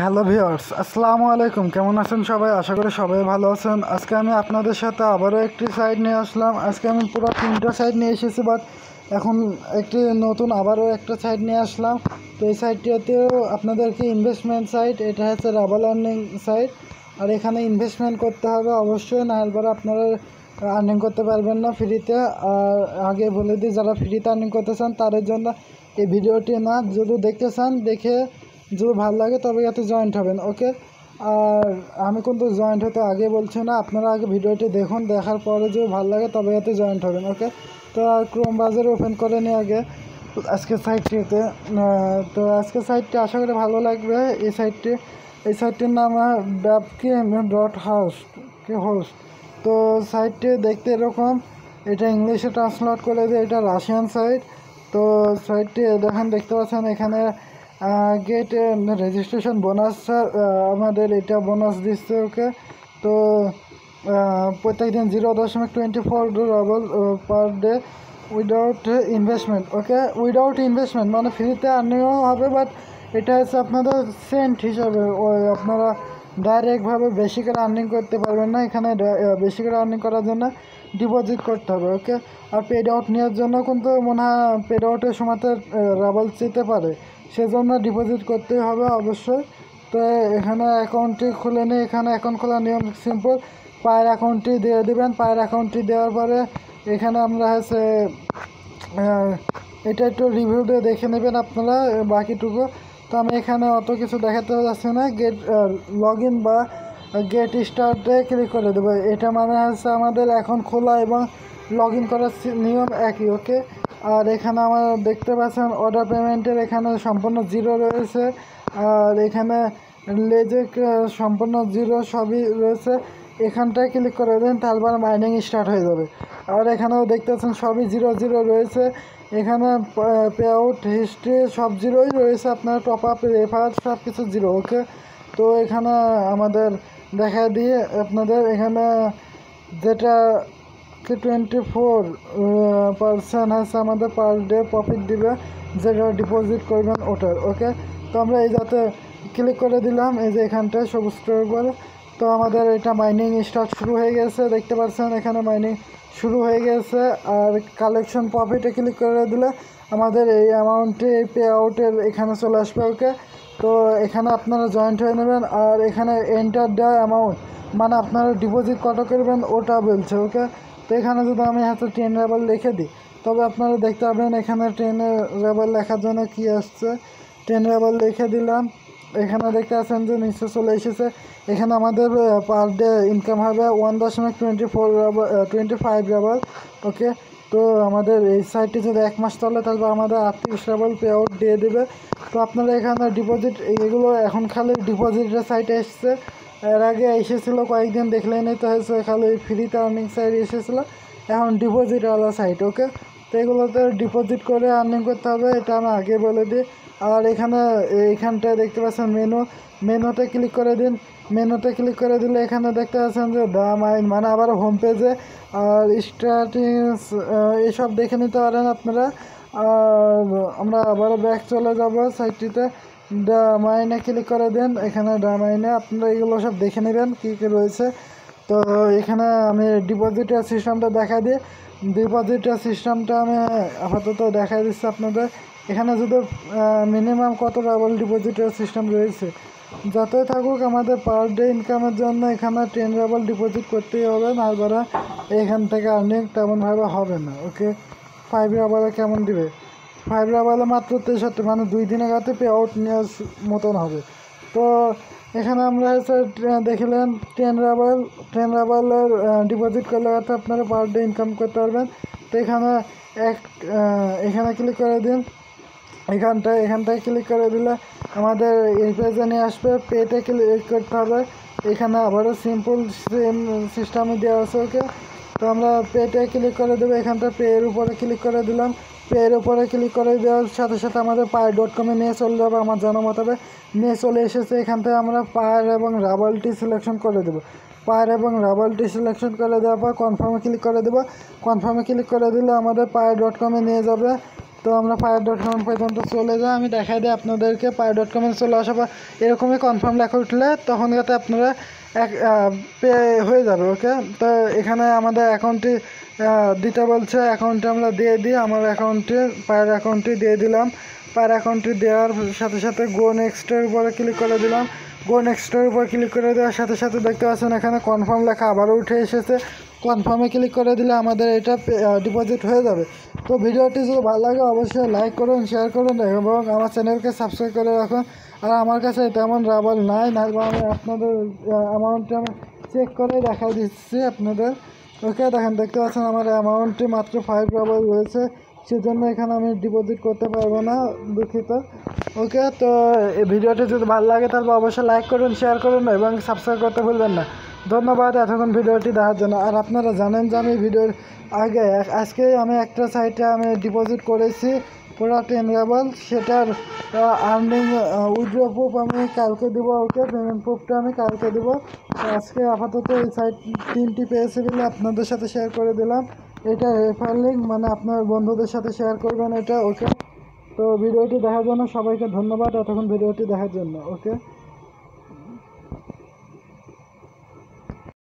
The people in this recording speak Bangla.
হ্যালো ভিউয়ার্স, আসসালামু আলাইকুম। কেমন আছেন সবাই? আশা করি সবাই ভালো আছেন। আজকে আমি আপনাদের সাথে আবারও একটি সাইট নিয়ে আসলাম। আজকে আমি পুরো 3টা সাইট নিয়ে এসেছি, বাট এখন একটি নতুন আবারও একটা সাইট নিয়ে আসলাম। তো এই সাইটটিতেও আপনাদেরকে ইনভেস্টমেন্ট সাইট, এটা হচ্ছে রাবার আর্নিং সাইট। আর এখানে ইনভেস্টমেন্ট করতে হবে অবশ্যই, না হলে পরে আপনারা আর্নিং করতে পারবেন না ফ্রিতে। আর আগে বলে দিই, যারা ফ্রিতে আর্নিং করতে চান তাদের জন্য এই ভিডিওটি না, যদি দেখতে চান দেখে যদি ভালো লাগে তবে এতে জয়েন্ট হবেন, ওকে। আর আমি কিন্তু জয়েন্ট হতে আগে বলছি না, আপনারা আগে ভিডিওটি দেখুন, দেখার পরে যদি ভালো লাগে তবে এতে জয়েন্ট হবেন, ওকে। তো ক্রোম ব্রাউজার ওপেন করে নিয়ে আগে আজকে সাইটটিতে, তো আজকে সাইটটি আশা করি ভালো লাগবে। এই সাইটটির নাম webcam.host। তো সাইটটি দেখতে এরকম, এটা ইংলিশে ট্রান্সলেট করে দিয়ে, এটা রাশিয়ান সাইট। তো সাইটটি দেখতে পাচ্ছেন এখানে গেট রেজিস্ট্রেশন বোনাস, আমাদের এটা বোনাস দিচ্ছে, ওকে। তো প্রত্যেক দিন 0.24 rouble per day without investment, okay. Without investment মানে ফ্রিতে আর্নিংও হবে, বাট এটা হচ্ছে আপনাদের সেন্ট হিসাবে, ওই আপনারা ডাইরেক্টভাবে বেশি করে আর্নিং করতে পারবেন না। এখানে বেশি করে আর্নিং করার জন্য ডিপোজিট করতে হবে, ওকে। আর পেড আউট নেওয়ার জন্য কিন্তু মনে হয় পেড আউটের সময়তে রাবল যেতে পারে, সেজন্য ডিপোজিট করতেই হবে অবশ্যই। তো এখানে অ্যাকাউন্টটি খুলে নিয়ে, এখানে অ্যাকাউন্ট খোলার নিয়ম সিম্পল। পায়ের অ্যাকাউন্টটি দিয়ে দেবেন, পায়ের অ্যাকাউন্টটি দেওয়ার পরে এখানে আমরা হচ্ছে এটা একটু রিভিউ দিয়ে দেখে নেবেন আপনারা বাকিটুকু। তো আমি এখানে অত কিছু দেখাতে যাচ্ছি না। গেট লগ ইন বা গেট স্টার্টে ক্লিক করে দেবো। এটা মানে হচ্ছে আমাদের এখন খোলা এবং লগ ইন করার নিয়ম একই, ওকে। আর এখানে আমার দেখতে পাচ্ছেন অর্ডার পেমেন্টের এখানে সম্পূর্ণ জিরো রয়েছে, আর এখানে লেজে সম্পূর্ণ জিরো সবই রয়েছে। এখানটায় ক্লিক করে দেন, তারপর মাইনিং স্টার্ট হয়ে যাবে। আর এখানেও দেখতে পাচ্ছেন সবই জিরো জিরো রয়েছে। এখানে পে আউট হিস্ট্রি সব জিরোই রয়েছে, আপনার টপ আপ রেফার সব কিছু জিরো, ওকে। তো এখানে আমাদের দেখা দিয়ে আপনাদের এখানে যেটা 24% হচ্ছে আমাদের পার ডে প্রফিট দিবে, যেটা ডিপোজিট করবেন ওটার, ওকে। তো আমরা এই যাতে ক্লিক করে দিলাম, এই যে এখানটায় সবুজ করে। তো আমাদের এটা মাইনিং স্টার্ট শুরু হয়ে গেছে, দেখতে পাচ্ছেন এখানে মাইনিং শুরু হয়ে গেছে। আর কালেকশন প্রফিটে ক্লিক করে দিলে আমাদের এই অ্যামাউন্টে পে আউটের এখানে চলে আসবে, ওকে। তো এখানে আপনারা জয়েন্ট হয়ে নেবেন, আর এখানে এন্টার দ্য অ্যামাউন্ট মানে আপনারা ডিপোজিট কত করবেন ওটা বলছে, ওকে। তো এখানে যদি আমি হয়তো 10 লেভেল লিখে দিই, তবে আপনারা দেখতে পাবেন এখানে 10 লেভেল লেখার জন্য কি আসছে। 10 লেভেল লিখে দিলাম, এখানে দেখতে পাচ্ছেন যে নিচে চলে এসেছে। এখানে আমাদের পার ডে ইনকাম হবে 1.25 লেভেল, ওকে। তো আমাদের এই সাইটটি যদি 1 মাস চলে তাহলে আমাদের 38 লেভেল পে আউট দিয়ে দেবে। তো আপনারা এখানে ডিপোজিট এগুলো এখন খালি ডিপোজিটের সাইটে এসছে, এর আগে এসেছিলো কয়েকদিন দেখলেই নিতে হয়েছে, খালি ফ্রিতে আর্নিং সাইট এসেছিলো, এখন ডিপোজিটওয়ালা সাইট, ওকে। তো এগুলোতে ডিপোজিট করে আর্নিং করতে হবে, এটা আমি আগে বলে দিই। আর এইখানটায় দেখতে পাচ্ছেন মেনুতে ক্লিক করে দিন। মেনুতে ক্লিক করে দিলে এখানে দেখতে পাচ্ছেন যে দাম আইন মানে আবার হোম পেজে আর স্টার্টিং এসব দেখে নিতে পারেন আপনারা। আর আমরা আবার ব্যাক চলে যাব সাইটটিতে, মাইনে ক্লিক করে দেন। এখানে মাইনে আপনারা এগুলো সব দেখে নেবেন কী কী রয়েছে। তো এখানে আমি ডিপোজিটের সিস্টেমটা দেখা দিই। ডিপোজিটের সিস্টেমটা আমি আপাতত দেখাই দিচ্ছি আপনাদের। এখানে যদি মিনিমাম কত ডাবল ডিপোজিটের সিস্টেম রয়েছে, যতই থাকুক আমাদের পার ডে ইনকামের জন্য এখানে 10 ডাবল ডিপোজিট করতেই হবে, না করে এখান থেকে আর্নিং তেমনভাবে হবে না, ওকে। 5 ডাবলে কেমন দিবে? 5 ডাবলে মাত্র 63, মানে 2 দিনের কাছে পে আউট নেওয়ার মতন হবে। তো এখানে আমরা হচ্ছে দেখলেন 10 ডাবলের ডিপোজিট করলে হয়তো আপনারা পার ডে ইনকাম করতে পারবেন। তো এখানে ক্লিক করে দিন। এখানটায় ক্লিক করে দিলে আমাদের এই পেজে নিয়ে আসবে, পেতে ক্লিক করতে হবে। এখানে আবারও সিম্পল সেম সিস্টেমে দেওয়া আছে, ওকে। তো আমরা পেতে ক্লিক করে দেবো, এখানটা পেয়ের উপরে ক্লিক করে দিলাম। পেয়ের উপরে ক্লিক করে দেওয়ার সাথে সাথে আমাদের পায়ের.com-এ নিয়ে চলে যাবে, আমার জানা মতাবে নিয়ে চলে এসেছে। এখান থেকে আমরা পায়ের এবং রাবালটি সিলেকশন করে দেবো। পায়ের এবং রাবালটি সিলেকশন করে দেওয়ার পর কনফার্মে ক্লিক করে দেবো। কনফার্মে ক্লিক করে দিলে আমাদের পায়ের.com-এ নিয়ে যাবে। তো আমরা Payar.com পর্যন্ত চলে যাই। আমি দেখাই দিই আপনাদেরকে Payar.com এ চলে আসার পর এরকমই কনফার্ম লেখা উঠলে তখন যাতে আপনারা পে হয়ে যাবে। ওকে, তো এখানে আমাদের অ্যাকাউন্টটি দিতে বলছে, অ্যাকাউন্টে আমরা দিয়ে দিই। আমার অ্যাকাউন্টে Payar অ্যাকাউন্টটি দিয়ে দিলাম। Payar অ্যাকাউন্টটি দেওয়ার সাথে সাথে গো নেক্সটের উপরে ক্লিক করে দিলাম। গো নেক্সটের উপর ক্লিক করে দেওয়ার সাথে সাথে দেখতে পাচ্ছেন এখানে কনফার্ম লেখা আবারও উঠে এসেছে। কনফার্মে ক্লিক করে দিলে আমাদের এটা ডিপোজিট হয়ে যাবে। তো ভিডিওটি যদি ভালো লাগে অবশ্যই লাইক করুন, শেয়ার করুন এবং আমার চ্যানেলকে সাবস্ক্রাইব করে রাখুন। আর আমার কাছে তেমন রাবল নাই, নাহলে আমি আপনাদের অ্যামাউন্টটি আমি চেক করে দেখাই দিচ্ছি আপনাদের। ওকে, দেখেন দেখতে পাচ্ছেন আমার অ্যামাউন্টটি মাত্র 5 রাবল রয়েছে, সেজন্য এখানে আমি ডিপোজিট করতে পারবো না, দুঃখিত। ওকে, তো এই ভিডিওটি যদি ভালো লাগে তাহলে অবশ্যই লাইক করুন, শেয়ার করুন এবং সাবস্ক্রাইব করতে ভুলবেন না। ধন্যবাদ এতক্ষণ ভিডিওটি দেখার জন্য। আর আপনারা জানেন যে আমি ভিডিওর আগে আজকে আমি একটা সাইটে আমি ডিপোজিট করেছি পুরো 10 রাবল, সেটার আর্নিং উইথড্র প্রুফ আমি কালকে দেবো। ওকে, পেমেন্ট প্রুফটা আমি কালকে দেবো। আজকে আপাতত এই সাইট 3টি পেয়েছি বলে আপনাদের সাথে শেয়ার করে দিলাম। এটা রেফার লিঙ্ক, মানে আপনার বন্ধুদের সাথে শেয়ার করবেন এটা। ওকে, তো ভিডিওটি দেখার জন্য সবাইকে ধন্যবাদ এতক্ষণ ভিডিওটি দেখার জন্য। ওকে।